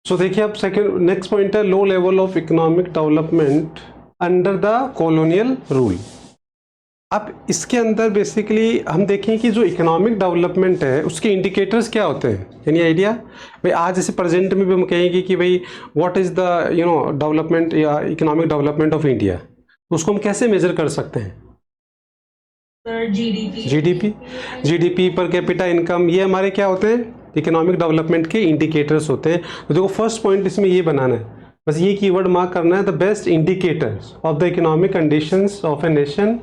सो देखिए अब second next point है लो level of economic development under the colonial rule. अब इसके अंदर बेसिकली हम देखें कि जो इकोनॉमिक डेवलपमेंट है उसके इंडिकेटर्स क्या होते हैं, यानी आइडिया भाई आज जैसे प्रेजेंट में भी हम कहेंगे कि भाई व्हाट इज़ द डेवलपमेंट या इकोनॉमिक डेवलपमेंट ऑफ इंडिया, तो उसको हम कैसे मेजर कर सकते हैं? जीडीपी पर कैपिटा इनकम, ये हमारे क्या होते हैं इकोनॉमिक डेवलपमेंट के इंडिकेटर्स होते हैं। तो देखो फर्स्ट पॉइंट इसमें ये बनाना है, बस ये कीवर्ड मार्क करना है, the best indicators of the economic conditions of a nation,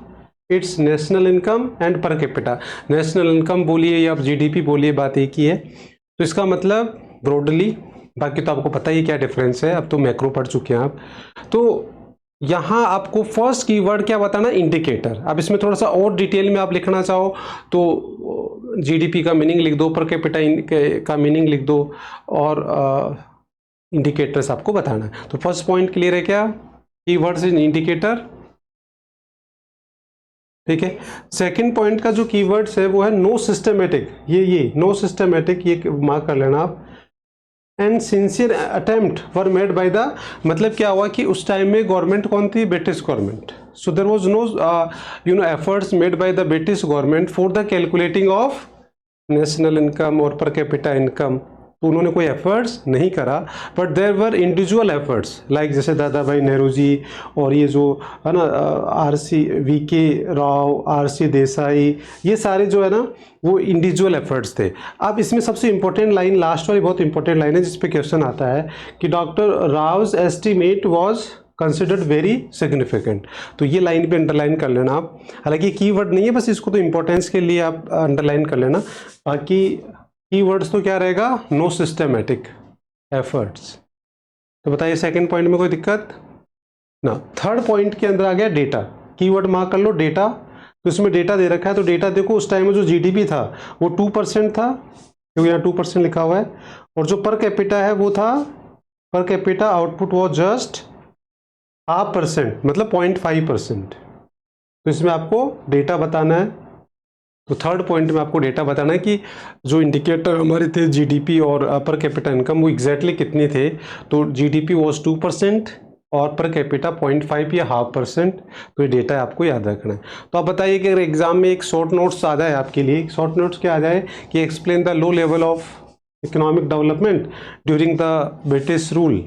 it's national income and per capita. National income बोलिए या जीडीपी बोलिए, बात एक ही है। तो इसका मतलब ब्रॉडली, बाकी तो आपको पता ही क्या डिफरेंस है, अब तो मैक्रो पढ़ चुके हैं आप। तो यहाँ आपको फर्स्ट कीवर्ड क्या बताना, इंडिकेटर। अब इसमें थोड़ा सा और डिटेल में आप लिखना चाहो तो जीडीपी का मीनिंग लिख दो, पर कैपिटा का मीनिंग लिख दो, और इंडिकेटर्स आपको बताना है। तो फर्स्ट पॉइंट क्लियर है क्या, कीवर्ड्स इन इंडिकेटर, ठीक है। सेकंड पॉइंट का जो कीवर्ड्स है वो है नो सिस्टमेटिक, ये नो सिस्टमेटिक, ये मार्क कर लेना आप। And sincere attempt were made by the, मतलब क्या हुआ कि उस टाइम में गवर्नमेंट कौन थी, British government. So there was no efforts made by the British government for the calculating of national income और पर कैपिटा इनकम। तो उन्होंने कोई एफर्ट्स नहीं करा, but there were individual efforts, like जैसे दादा भाई नेहरू जी और ये जो है ना वी के राव, आर.सी. देसाई, ये सारे जो है ना वो इंडिविजुअल एफर्ट्स थे। अब इसमें सबसे इंपॉर्टेंट लाइन, लास्ट वाली बहुत इंपॉर्टेंट लाइन है जिस पे क्वेश्चन आता है कि doctor Rao's estimate was considered very significant. तो ये लाइन पे अंडरलाइन कर लेना आप, हालांकि कीवर्ड नहीं है, बस इसको तो इंपॉर्टेंस के लिए आप अंडरलाइन कर लेना। बाकी कीवर्ड्स तो क्या रहेगा, नो सिस्टमेटिक एफर्ट्स। तो बताइए सेकंड पॉइंट में कोई दिक्कत ना। थर्ड पॉइंट के अंदर आ गया डेटा, कीवर्ड मार्क कर लो डेटा। तो इसमें डेटा दे रखा है, तो डेटा देखो उस टाइम में जो जीडीपी था वो 2% था, क्योंकि यहाँ 2% लिखा हुआ है, और जो पर कैपिटा है वो था, per capita output was just 0.5%, मतलब 0.5%। तो इसमें आपको डेटा बताना है। तो थर्ड पॉइंट में आपको डेटा बताना है कि जो इंडिकेटर हमारे थे जीडीपी और पर कैपिटा इनकम वो एग्जैक्टली कितने थे। तो जीडीपी वॉज 2% और पर कैपिटा 0.5 या 0.5%। तो ये डेटा आपको याद रखना है। तो आप बताइए कि अगर एग्जाम में एक शॉर्ट नोट्स आ जाए आपके लिए, शॉर्ट नोट्स क्या आ जाए कि explain the low level of economic development during the British rule,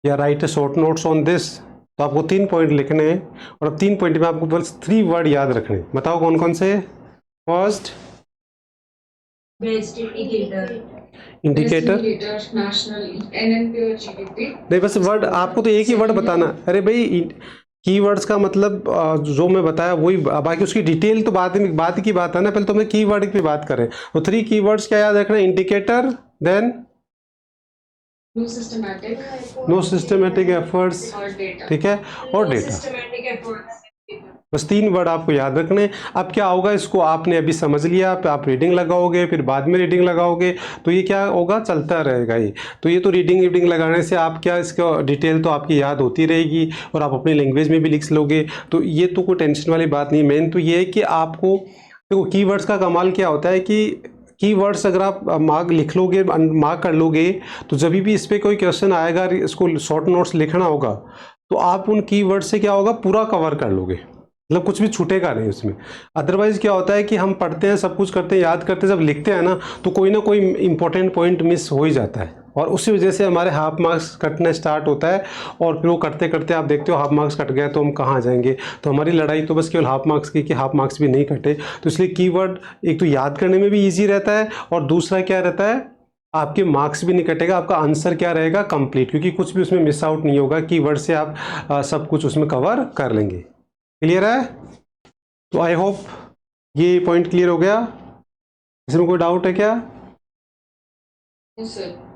या write a short notes on this. तो आपको 3 पॉइंट लिखने हैं, और अब 3 पॉइंट में आपको बस 3 वर्ड याद रखने हैं। बताओ कौन कौन से। फर्स्ट इंडिकेटर, नहीं बस वर्ड आपको तो एक ही वर्ड बताना। अरे भाई कीवर्ड्स का मतलब जो मैं बताया वही, बाकी उसकी डिटेल तो बात की बात है ना, पहले तो हम कीवर्ड की बात करें। तो 3 कीवर्ड्स क्या याद रखना, indicator, then no systematic efforts, ठीक है, और डेटा। बस 3 वर्ड आपको याद रखने। अब क्या होगा, इसको आपने अभी समझ लिया, आप रीडिंग लगाओगे, फिर बाद में रीडिंग लगाओगे, तो ये क्या होगा, चलता रहेगा ये। तो ये तो रीडिंग लगाने से आप क्या, इसका डिटेल तो आपकी याद होती रहेगी और आप अपनी लैंग्वेज में भी लिख लोगे। तो ये तो कोई टेंशन वाली बात नहीं। मेन तो ये है कि आपको देखो कीवर्ड्स का कमाल क्या होता है कि कीवर्ड्स अगर आप मार्क लिख लोगे, मार्क कर लोगे, तो जब भी इस पर कोई क्वेश्चन आएगा, इसको शॉर्ट नोट्स लिखना होगा, तो आप उन कीवर्ड से क्या होगा, पूरा कवर कर लोगे, मतलब कुछ भी छूटेगा नहीं उसमें। अदरवाइज क्या होता है कि हम पढ़ते हैं, सब कुछ करते हैं, याद करते हैं, जब लिखते हैं ना तो कोई ना कोई इंपॉर्टेंट पॉइंट मिस हो ही जाता है, और उसी वजह से हमारे हाफ मार्क्स कटना स्टार्ट होता है। और फिर वो करते करते आप देखते हो हाफ मार्क्स कट गए तो हम कहाँ जाएंगे। तो हमारी लड़ाई तो बस केवल हाफ मार्क्स की कि हाफ मार्क्स भी नहीं कटे। तो इसलिए कीवर्ड एक तो याद करने में भी ईजी रहता है, और दूसरा क्या रहता है, आपके मार्क्स भी नहीं कटेगा, आपका आंसर क्या रहेगा, कंप्लीट, क्योंकि कुछ भी उसमें मिस आउट नहीं होगा। कीवर्ड से आप सब कुछ उसमें कवर कर लेंगे। क्लियर है? तो आई होप ये पॉइंट क्लियर हो गया। इसमें कोई डाउट है क्या? सर